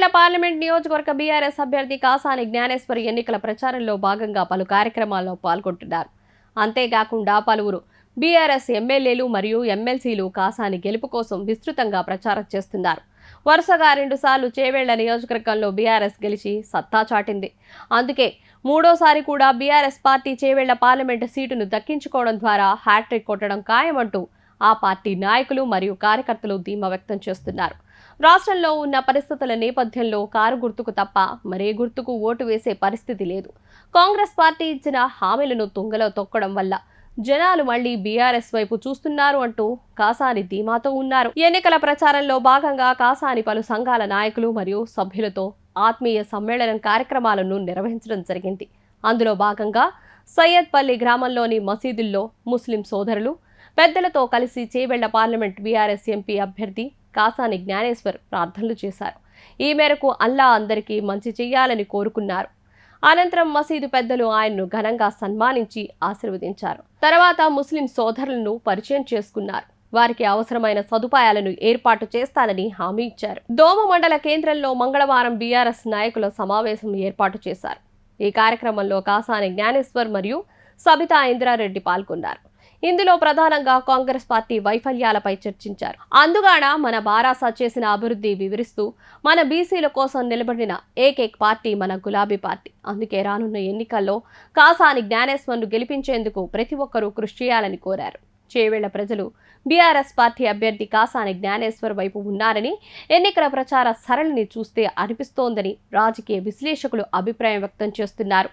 Chevella parliament నియోజకవర్గ BRS అభ్యర్థి కాసాని జ్ఞానేశ్వరి ఎన్నికల ప్రచారంలో భాగంగా పలు కార్యక్రమాల్లో పాల్గొంటున్నారు. అంతేకాకుండా పలువురు బీఆర్ఎస్ ఎమ్మెల్యేలు మరియు ఎమ్మెల్సీలు కాసాని గెలుపు కోసం విస్తృతంగా ప్రచారం చేస్తున్నారు. వరుసగా 2 సార్లు చేవెళ్ల నియోజకవర్గంలో బీఆర్ఎస్ గెలిచి సత్తా చాటింది. అందుకే మూడోసారి కూడా బీఆర్ఎస్ పార్టీ చేవెళ్ల పార్లమెంటు సీటును దక్కించుకోవడం ద్వారా హ్యాట్రిక్ కొట్టడం ఖాయమంటూ ఆ పార్టీ నాయకులు మరియు కార్యకర్తలు ధీమా వ్యక్తం చేస్తున్నారు. రాష్ట్రంలో ఉన్న పరిస్థితుల నేపథ్యంలో కారు గుర్తుకు తప్ప మరే గుర్తుకు ఓటు వేసే పరిస్థితి లేదు. కాంగ్రెస్ పార్టీ ఇచ్చిన హామీలను తుంగలో తొక్కడం వల్ల జనాలు మళ్లీ బీఆర్ఎస్ వైపు చూస్తున్నారు అంటూ కాసాని ధీమాతో ఉన్నారు. ఎన్నికల ప్రచారంలో భాగంగా కాసాని పలు సంఘాల నాయకులు మరియు సభ్యులతో ఆత్మీయ సమ్మేళనం కార్యక్రమాలను నిర్వహించడం జరిగింది. అందులో భాగంగా సయ్యద్పల్లి గ్రామంలోని మసీదుల్లో ముస్లిం సోదరులు పెద్దలతో కలిసి చేవెళ్ల పార్లమెంట్ బీఆర్ఎస్ ఎంపీ అభ్యర్థి కాసాని జ్ఞానేశ్వర్ ప్రార్థనలు చేశారు. ఈ మేరకు అల్లా అందరికీ మంచి చేయాలని కోరుకున్నారు. అనంతరం మసీదు పెద్దలు ఆయన్ను ఘనంగా సన్మానించి ఆశీర్వదించారు. తర్వాత ముస్లిం సోదరులను పరిచయం చేసుకున్నారు. వారికి అవసరమైన సదుపాయాలను ఏర్పాటు చేస్తానని హామీ ఇచ్చారు. దోమ మండల కేంద్రంలో మంగళవారం బీఆర్ఎస్ నాయకుల సమావేశం ఏర్పాటు చేశారు. ఈ కార్యక్రమంలో కాసాని జ్ఞానేశ్వర్ మరియు సబితా ఇంద్రారెడ్డి పాల్గొన్నారు. ఇందులో ప్రధానంగా కాంగ్రెస్ పార్టీ వైఫల్యాలపై చర్చించారు. అందుగాన మన బారాసా చేసిన అభివృద్ధి వివరిస్తూ మన బీసీల కోసం నిలబడిన ఏకైక పార్టీ మన గులాబీ పార్టీ. అందుకే రానున్న ఎన్నికల్లో కాసాని జ్ఞానేశ్వర్ను గెలిపించేందుకు ప్రతి ఒక్కరూ కృషి చేయాలని కోరారు. చేవెళ్ల ప్రజలు బీఆర్ఎస్ పార్టీ అభ్యర్థి కాసాని జ్ఞానేశ్వర్ వైపు ఉన్నారని ఎన్నికల ప్రచార సరళిని చూస్తే అనిపిస్తోందని రాజకీయ విశ్లేషకులు అభిప్రాయం వ్యక్తం చేస్తున్నారు.